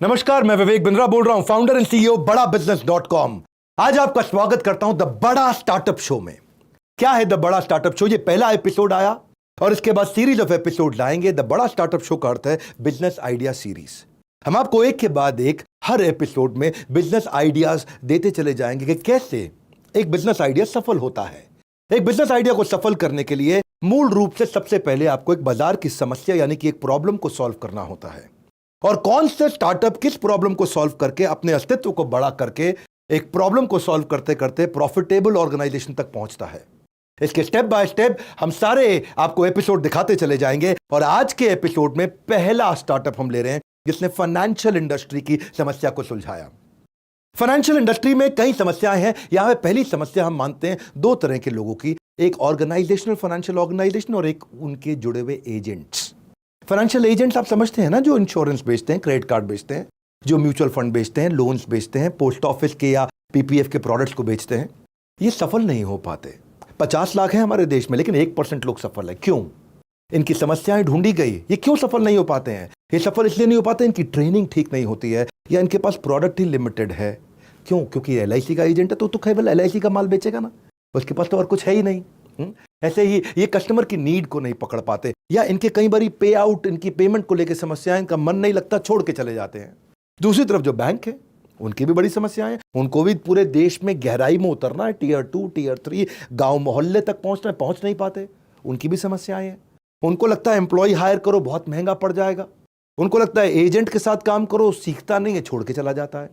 नमस्कार, मैं विवेक बिंद्रा बोल रहा हूं, फाउंडर एंड सीईओ बड़ा बिजनेस .com। आज आपका स्वागत करता हूं द बड़ा स्टार्टअप शो में। क्या है द बड़ा स्टार्टअप शो? ये पहला एपिसोड आया और इसके बाद सीरीज ऑफ एपिसोड लाएंगे। द बड़ा स्टार्टअप शो का अर्थ है बिजनेस आइडिया सीरीज। हम आपको एक के बाद एक हर एपिसोड में बिजनेस आइडियाज देते चले जाएंगे कि कैसे एक बिजनेस आइडिया सफल होता है। एक बिजनेस आइडिया को सफल करने के लिए मूल रूप से सबसे पहले आपको एक बाजार की समस्या यानी कि एक प्रॉब्लम को सॉल्व करना होता है। और कौन से स्टार्टअप किस प्रॉब्लम को सॉल्व करके अपने अस्तित्व को बड़ा करके एक प्रॉब्लम को सॉल्व करते करते प्रॉफिटेबल ऑर्गेनाइजेशन तक पहुंचता है। इसके स्टेप बाय स्टेप हम सारे आपको एपिसोड दिखाते चले जाएंगे। और आज के एपिसोड में पहला स्टार्टअप हम ले रहे हैं जिसने फाइनेंशियल इंडस्ट्री की समस्या को सुलझाया। फाइनेंशियल इंडस्ट्री में कई समस्याएं हैं। यहां पे पहली समस्या हम मानते हैं दो तरह के लोगों की, एक ऑर्गेनाइजेशनल फाइनेंशियल ऑर्गेनाइजेशन और एक उनके जुड़े हुए एजेंट्स। फाइनेंशियल एजेंट्स आप समझते हैं ना, जो इंश्योरेंस बेचते हैं, क्रेडिट कार्ड बेचते हैं, जो म्यूचुअल फंड बेचते हैं, लोन्स बेचते हैं, पोस्ट ऑफिस के या पीपीएफ के प्रोडक्ट्स को बेचते हैं। ये सफल नहीं हो पाते। 50 लाख हैं हमारे देश में, लेकिन 1% लोग सफल है। क्यों? इनकी समस्याएं ढूंढी गई, ये क्यों सफल नहीं हो पाते हैं? ये सफल इसलिए नहीं हो पाते, इनकी ट्रेनिंग ठीक नहीं होती है या इनके पास प्रोडक्ट ही लिमिटेड है। क्यों? क्योंकि LIC का एजेंट है तो केवल LIC का माल बेचेगा ना, उसके पास तो और कुछ है ही नहीं। ऐसे ही ये कस्टमर की नीड को नहीं पकड़ पाते, या इनके कई बारी पे आउट, इनकी पेमेंट को लेकर समस्याएं, इनका मन नहीं लगता, छोड़ के चले जाते हैं। दूसरी तरफ जो बैंक है उनकी भी बड़ी समस्याएं, उनको भी पूरे देश में गहराई में उतरना है, Tier 2 Tier 3 गांव मोहल्ले तक पहुंचना है, पहुंच नहीं पाते, उनकी भी समस्याएं हैं। उनको लगता है एम्प्लॉय हायर करो बहुत महंगा पड़ जाएगा, उनको लगता है एजेंट के साथ काम करो, सीखता नहीं है, छोड़ के चला जाता है।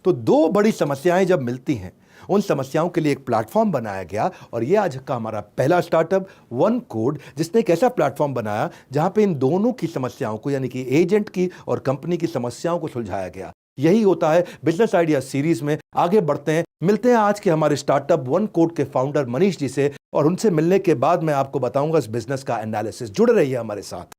तो दो बड़ी समस्याएं जब मिलती हैं, उन समस्याओं के लिए एक प्लेटफॉर्म बनाया गया। और ये आज का हमारा पहला स्टार्टअप OneCode, जिसने एक ऐसा प्लेटफॉर्म बनाया जहां पे इन दोनों की समस्याओं को यानी कि एजेंट की और कंपनी की समस्याओं को सुलझाया गया। यही होता है बिजनेस आइडिया सीरीज में। आगे बढ़ते हैं, मिलते हैं आज के हमारे स्टार्टअप OneCode के फाउंडर मनीष जी से, और उनसे मिलने के बाद मैं आपको बताऊंगा इस बिजनेस का एनालिसिस। जुड़े रहिए हमारे साथ।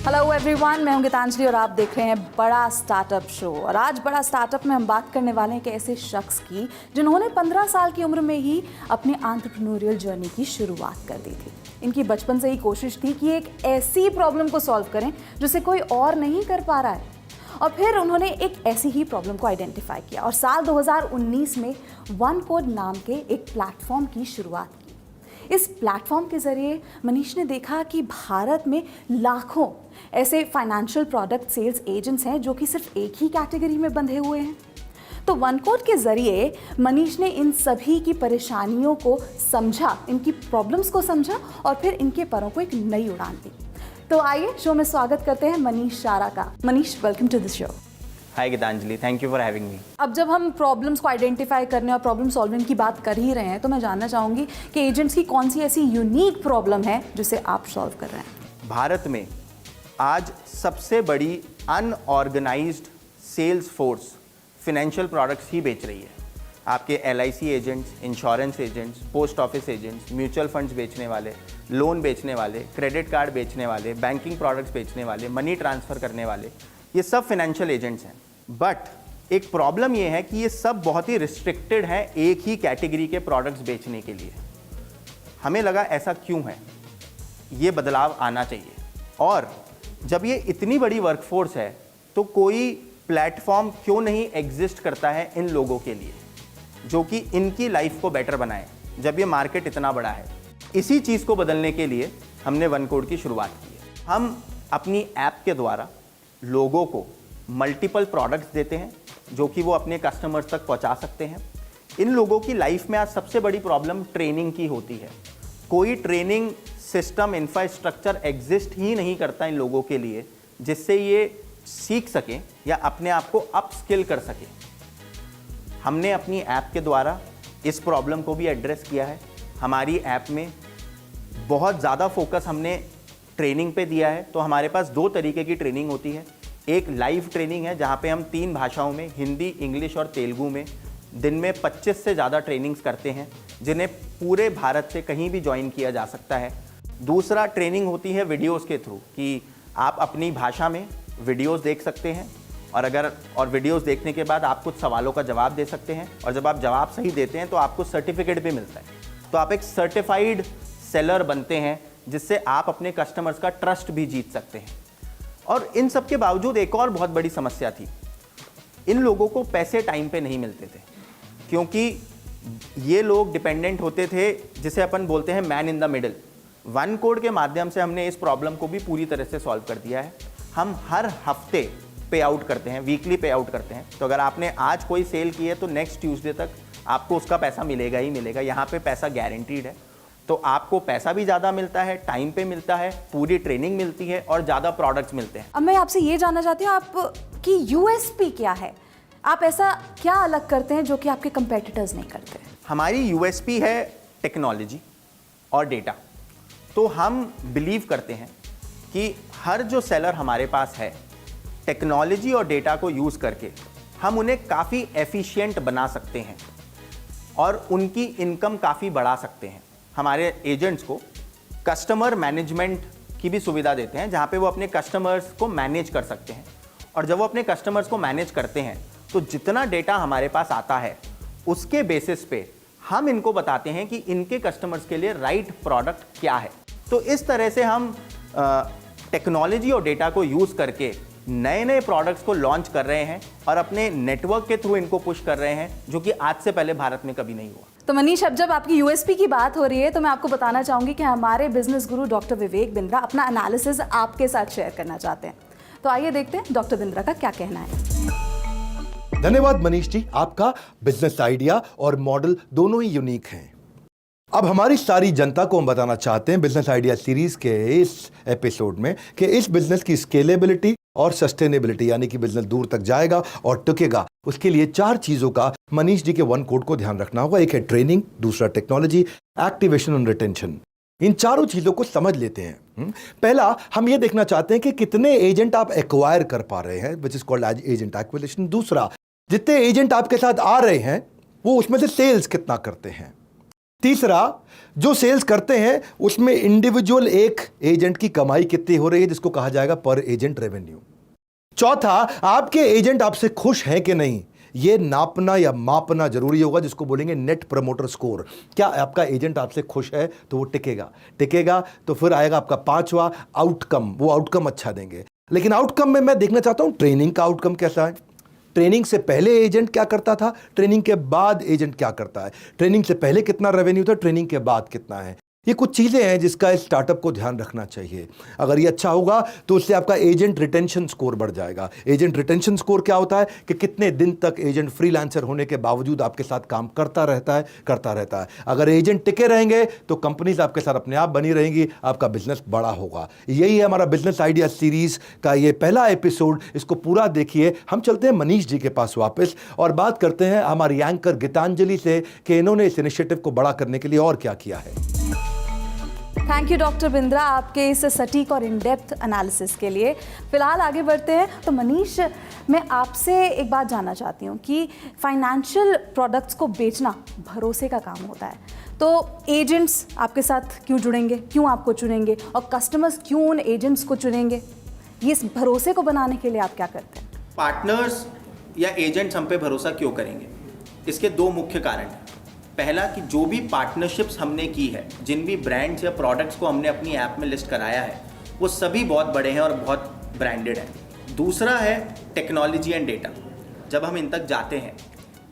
हेलो एवरीवन, मैं हूं गीतांजलि और आप देख रहे हैं बड़ा स्टार्टअप शो। और आज बड़ा स्टार्टअप में हम बात करने वाले हैं कि ऐसे शख्स की जिन्होंने 15 साल की उम्र में ही अपनी एंटरप्रेन्योरियल जर्नी की शुरुआत कर दी थी। इनकी बचपन से ही कोशिश थी कि एक ऐसी प्रॉब्लम को सॉल्व करें जिसे कोई और नहीं कर पा रहा है। और फिर उन्होंने एक ऐसी ही प्रॉब्लम को आइडेंटिफाई किया और साल 2019 में OneCode नाम के एक प्लेटफॉर्म की शुरुआत की। इस प्लेटफॉर्म के ज़रिए मनीष ने देखा कि भारत में लाखों ऐसे फाइनेंशियल प्रोडक्ट सेल्स एजेंट्स हैं जो कि सिर्फ एक ही कैटेगरी में बंधे हुए हैं। तो OneCode के ज़रिए मनीष ने इन सभी की परेशानियों को समझा, इनकी प्रॉब्लम्स को समझा और फिर इनके परों को एक नई उड़ान दी। तो आइए शो में स्वागत करते हैं मनीष शारा का। Manish, welcome to this show. Hi Geetanjali, thank you for having me. अब जब हम प्रॉब्लम्स को आइडेंटिफाई करने और प्रॉब्लम सॉल्विंग की बात कर ही रहे हैं, तो मैं जानना चाहूँगी कि एजेंट्स की कौन सी ऐसी यूनिक प्रॉब्लम है जिसे आप सॉल्व कर रहे हैं। भारत में आज सबसे बड़ी unorganized sales force financial products ही बेच रही है। आपके LIC agents, insurance agents, post office agents, mutual funds बेचने वाले, लोन बेचने वाले, क्रेडिट कार्ड बेचने वाले, बैंकिंग प्रोडक्ट्स बेचने वाले, मनी ट्रांसफ़र करने वाले, ये सब फिनेंशियल एजेंट्स हैं। बट एक प्रॉब्लम ये है कि ये सब बहुत ही रिस्ट्रिक्टेड है एक ही कैटेगरी के प्रोडक्ट्स बेचने के लिए। हमें लगा ऐसा क्यों है, ये बदलाव आना चाहिए। और जब ये इतनी बड़ी वर्कफोर्स है तो कोई प्लेटफॉर्म क्यों नहीं एग्जिस्ट करता है इन लोगों के लिए जो कि इनकी लाइफ को बेटर बनाए, जब ये मार्केट इतना बड़ा है। इसी चीज़ को बदलने के लिए हमने OneCode की शुरुआत की है। हम अपनी ऐप के द्वारा लोगों को मल्टीपल प्रोडक्ट्स देते हैं जो कि वो अपने कस्टमर्स तक पहुंचा सकते हैं। इन लोगों की लाइफ में आज सबसे बड़ी प्रॉब्लम ट्रेनिंग की होती है। कोई ट्रेनिंग सिस्टम, इंफ्रास्ट्रक्चर एग्जिस्ट ही नहीं करता इन लोगों के लिए जिससे ये सीख सकें या अपने आप को अप स्किल कर सकें। हमने अपनी ऐप के द्वारा इस प्रॉब्लम को भी एड्रेस किया है। हमारी ऐप में बहुत ज़्यादा फोकस हमने ट्रेनिंग पे दिया है। तो हमारे पास दो तरीके की ट्रेनिंग होती है। एक लाइव ट्रेनिंग है जहाँ पे हम 3 भाषाओं में, हिंदी, इंग्लिश और तेलुगु में दिन में 25 से ज़्यादा ट्रेनिंग्स करते हैं जिन्हें पूरे भारत से कहीं भी ज्वाइन किया जा सकता है। दूसरा ट्रेनिंग होती है वीडियोस के थ्रू कि आप अपनी भाषा में वीडियोस देख सकते हैं और वीडियोस देखने के बाद आप कुछ सवालों का जवाब दे सकते हैं और जब आप जवाब सही देते हैं तो आपको सर्टिफिकेट भी मिलता है। तो आप एक सर्टिफाइड सेलर बनते हैं जिससे आप अपने कस्टमर्स का ट्रस्ट भी जीत सकते हैं। और इन सब के बावजूद एक और बहुत बड़ी समस्या थी, इन लोगों को पैसे टाइम पे नहीं मिलते थे क्योंकि ये लोग डिपेंडेंट होते थे, जिसे अपन बोलते हैं man in the middle. One code के माध्यम से हमने इस प्रॉब्लम को भी पूरी तरह से सॉल्व कर दिया है। हम हर हफ्ते पे आउट करते हैं, वीकली पे आउट करते हैं। तो अगर आपने आज कोई सेल की है तो नेक्स्ट ट्यूसडे तक आपको उसका पैसा मिलेगा ही मिलेगा। यहाँ पे पैसा गारंटीड है, तो आपको पैसा भी ज़्यादा मिलता है, टाइम पे मिलता है, पूरी ट्रेनिंग मिलती है और ज़्यादा प्रोडक्ट्स मिलते हैं। अब मैं आपसे ये जानना चाहती हूँ आपकी यूएसपी क्या है, आप ऐसा क्या अलग करते हैं जो कि आपके कंपेटिटर्स नहीं करते? हमारी यूएसपी है टेक्नोलॉजी और डेटा। तो हम बिलीव करते हैं कि हर जो सेलर हमारे पास है, टेक्नोलॉजी और डेटा को यूज़ करके हम उन्हें काफ़ी एफिशिएंट बना सकते हैं और उनकी इनकम काफ़ी बढ़ा सकते हैं। हमारे एजेंट्स को कस्टमर मैनेजमेंट की भी सुविधा देते हैं जहाँ पे वो अपने कस्टमर्स को मैनेज कर सकते हैं। और जब वो अपने कस्टमर्स को मैनेज करते हैं तो जितना डेटा हमारे पास आता है उसके बेसिस पे हम इनको बताते हैं कि इनके कस्टमर्स के लिए राइट प्रोडक्ट क्या है। तो इस तरह से हम टेक्नोलॉजी और डेटा को यूज़ करके नए नए प्रोडक्ट्स को लॉन्च कर रहे हैं और अपने नेटवर्क के थ्रू इनको पुश कर रहे हैं, जो कि आज से पहले भारत में कभी नहीं हुआ। तो मनीष, अब जब आपकी यूएसपी की बात हो रही है तो मैं आपको बताना चाहूंगी कि हमारे बिजनेस गुरु डॉक्टर विवेक बिंद्रा अपना एनालिसिस आपके साथ शेयर करना चाहते हैं। तो आइए देखते हैं डॉक्टर बिंद्रा का क्या कहना है। धन्यवाद मनीष जी, आपका बिजनेस आइडिया और मॉडल दोनों ही यूनिक हैं। अब हमारी सारी जनता को हम बताना चाहते हैं बिजनेस आइडिया सीरीज के इस एपिसोड में कि इस बिजनेस की स्केलेबिलिटी और सस्टेनेबिलिटी, यानी कि बिजनेस दूर तक जाएगा और टिकेगा, उसके लिए 4 चीजों का मनीष जी के वन कोड को ध्यान रखना होगा। एक है ट्रेनिंग, दूसरा टेक्नोलॉजी, एक्टिवेशन और रिटेंशन। इन चारों चीजों को समझ लेते हैं। पहला, हम ये देखना चाहते हैं कि कितने एजेंट आप एक्वायर कर पा रहे हैं, which is called agent acquisition. दूसरा, जितने एजेंट आपके साथ आ रहे हैं वो उसमें से सेल्स कितना करते हैं। तीसरा, जो सेल्स करते हैं उसमें इंडिविजुअल एक एजेंट की कमाई कितनी हो रही है, जिसको कहा जाएगा पर एजेंट रेवेन्यू। चौथा, आपके एजेंट आपसे खुश हैं कि नहीं, ये नापना या मापना जरूरी होगा, जिसको बोलेंगे नेट प्रमोटर स्कोर। क्या आपका एजेंट आपसे खुश है तो वो टिकेगा। तो फिर आएगा आपका 5वां, आउटकम। वो आउटकम अच्छा देंगे, लेकिन आउटकम में मैं देखना चाहता हूं ट्रेनिंग का आउटकम कैसा है। ट्रेनिंग से पहले एजेंट क्या करता था, ट्रेनिंग के बाद एजेंट क्या करता है, ट्रेनिंग से पहले कितना रेवेन्यू था, ट्रेनिंग के बाद कितना है। ये कुछ चीज़ें हैं जिसका इस स्टार्टअप को ध्यान रखना चाहिए। अगर ये अच्छा होगा तो उससे आपका एजेंट रिटेंशन स्कोर बढ़ जाएगा। एजेंट रिटेंशन स्कोर क्या होता है कि कितने दिन तक एजेंट फ्रीलांसर होने के बावजूद आपके साथ काम करता रहता है। अगर एजेंट टिके रहेंगे तो कंपनीज आपके साथ अपने आप बनी रहेंगी, आपका बिजनेस बड़ा होगा। यही है हमारा बिजनेस आइडिया सीरीज का ये पहला एपिसोड। इसको पूरा देखिए। हम चलते हैं मनीष जी के पास वापस और बात करते हैं हमारी एंकर गीतांजलि से कि इन्होंने इस इनिशिएटिव को बड़ा करने के लिए और क्या किया है। थैंक यू डॉक्टर बिंद्रा आपके इस सटीक और इन डेप्थ एनालिसिस के लिए। फिलहाल आगे बढ़ते हैं। तो मनीष, मैं आपसे एक बात जानना चाहती हूँ कि फाइनेंशियल प्रोडक्ट्स को बेचना भरोसे का काम होता है। तो एजेंट्स आपके साथ क्यों जुड़ेंगे, क्यों आपको चुनेंगे, और कस्टमर्स क्यों उन एजेंट्स को चुनेंगे? ये इस भरोसे को बनाने के लिए आप क्या करते हैं? पार्टनर्स या एजेंट्स हम पे भरोसा क्यों करेंगे, इसके 2 मुख्य कारण हैं। पहला कि जो भी पार्टनरशिप्स हमने की है, जिन भी ब्रांड्स या प्रोडक्ट्स को हमने अपनी ऐप में लिस्ट कराया है, वो सभी बहुत बड़े हैं और बहुत ब्रांडेड हैं। दूसरा है टेक्नोलॉजी एंड डेटा। जब हम इन तक जाते हैं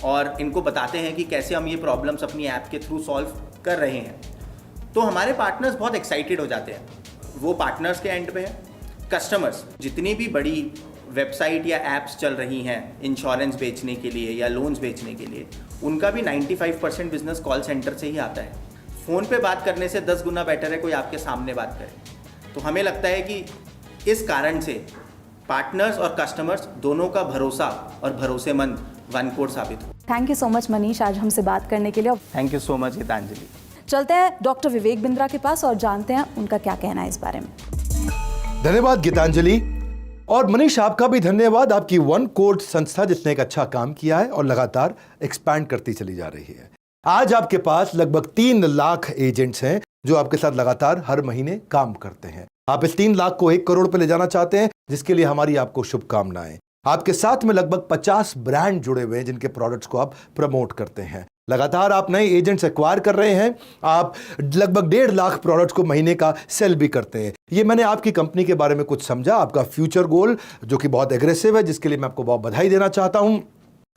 और इनको बताते हैं कि कैसे हम ये प्रॉब्लम्स अपनी ऐप के थ्रू सॉल्व कर रहे हैं, तो हमारे पार्टनर्स बहुत एक्साइटेड हो जाते हैं। वो पार्टनर्स के एंड पे है। कस्टमर्स, जितनी भी बड़ी वेबसाइट या एप्स चल रही हैं इंश्योरेंस बेचने के लिए या लोन्स बेचने के लिए, उनका भी 95% बिजनेस कॉल सेंटर से ही आता है। फ़ोन पे बात करने से 10 गुना बेटर है कोई आपके सामने बात करे। तो हमें लगता है कि इस कारण से पार्टनर्स और कस्टमर्स दोनों का भरोसा और भरोसेमंद वन कोड साबित हो। Thank you so much Manish आज हमसे बात करने के लिए। Thank you so much Geetanjali. चलते हैं डॉक्टर विवेक बिंद्रा के पास और जानते हैं उनका क्या कहना है इस बारे में। धन्यवाद गीतांजलि। और मनीष, आपका भी धन्यवाद। आपकी वन कोड संस्था जिसने एक अच्छा काम किया है और लगातार एक्सपैंड करती चली जा रही है। आज आपके पास लगभग 3 लाख एजेंट्स हैं जो आपके साथ लगातार हर महीने काम करते हैं। आप इस 3 लाख को 1 करोड़ पे ले जाना चाहते हैं, जिसके लिए हमारी आपको शुभकामनाएं। आपके साथ में लगभग 50 ब्रांड जुड़े हुए हैं जिनके प्रोडक्ट्स को आप प्रमोट करते हैं। लगातार आप नए एजेंट्स एक्वायर कर रहे हैं। आप लगभग 1.5 लाख प्रोडक्ट्स को महीने का सेल भी करते हैं। ये मैंने आपकी कंपनी के बारे में कुछ समझा, आपका फ्यूचर गोल जो कि बहुत एग्रेसिव है, जिसके लिए मैं आपको बहुत बधाई देना चाहता हूं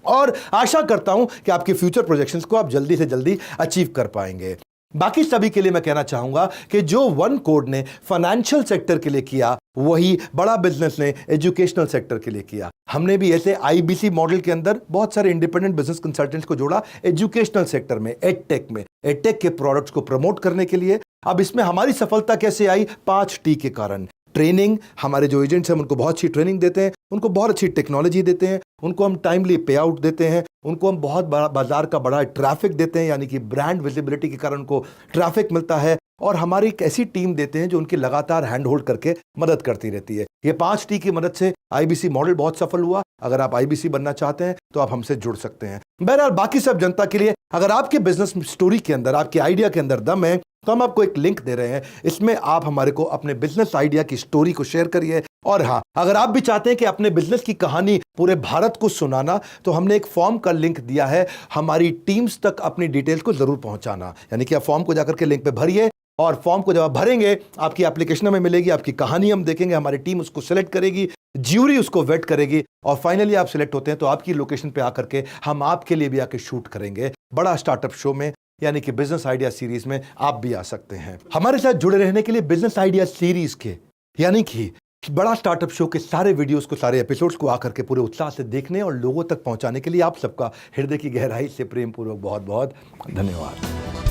और आशा करता हूं कि आपके फ्यूचर प्रोजेक्शंस को आप जल्दी से जल्दी अचीव कर पाएंगे। बाकी सभी के लिए मैं कहना चाहूंगा कि जो वन कोड ने फाइनेंशियल सेक्टर के लिए किया, वही बड़ा बिजनेस ने एजुकेशनल सेक्टर के लिए किया। हमने भी ऐसे आईबीसी मॉडल के अंदर बहुत सारे इंडिपेंडेंट बिजनेस कंसल्टेंट्स को जोड़ा एजुकेशनल सेक्टर में, एडटेक के प्रोडक्ट्स को प्रमोट करने के लिए। अब इसमें हमारी सफलता कैसे आई? 5 टी के कारण। ट्रेनिंग, हमारे जो एजेंट्स हैं उनको बहुत अच्छी ट्रेनिंग देते हैं, उनको बहुत अच्छी टेक्नोलॉजी देते हैं, उनको हम टाइमली पे आउट देते हैं, उनको हम बहुत बड़ा बाजार का बड़ा ट्रैफिक देते हैं, यानी कि ब्रांड विजिबिलिटी के कारण उनको ट्रैफिक मिलता है, और हमारी एक ऐसी टीम देते हैं जो उनकी लगातार हैंड होल्ड करके मदद करती रहती है। ये 5 टी की मदद से आईबीसी मॉडल बहुत सफल हुआ। अगर आप आईबीसी बनना चाहते हैं तो आप हमसे जुड़ सकते हैं। बहरहाल बाकी सब जनता के लिए, अगर आपके बिजनेस स्टोरी के अंदर, आपके आइडिया के अंदर दम है, तो हम आपको एक लिंक दे रहे हैं। इसमें आप हमारे को अपने बिजनेस आइडिया की स्टोरी को शेयर करिए। और हाँ, अगर आप भी चाहते हैं कि अपने बिजनेस की कहानी पूरे भारत को सुनाना, तो हमने एक फॉर्म का लिंक दिया है। हमारी टीम्स तक अपनी डिटेल्स को जरूर पहुंचाना, यानी कि आप फॉर्म को जाकर के लिंक पे भरिए, और फॉर्म को जब आप भरेंगे आपकी एप्लीकेशन में मिलेगी, आपकी कहानी हम देखेंगे, हमारी टीम उसको सिलेक्ट करेगी, ज्यूरी उसको वेट करेगी, और फाइनली आप सिलेक्ट होते हैं तो आपकी लोकेशन पे आकर के हम आपके लिए भी आके शूट करेंगे बड़ा स्टार्टअप शो में, यानी कि बिजनेस आइडिया सीरीज में आप भी आ सकते हैं। हमारे साथ जुड़े रहने के लिए बिजनेस आइडिया सीरीज के, यानी कि बड़ा स्टार्टअप शो के सारे वीडियोस को, सारे एपिसोड्स को आकर के पूरे उत्साह से देखने और लोगों तक पहुंचाने के लिए आप सबका हृदय की गहराई से प्रेम पूर्वक बहुत बहुत धन्यवाद।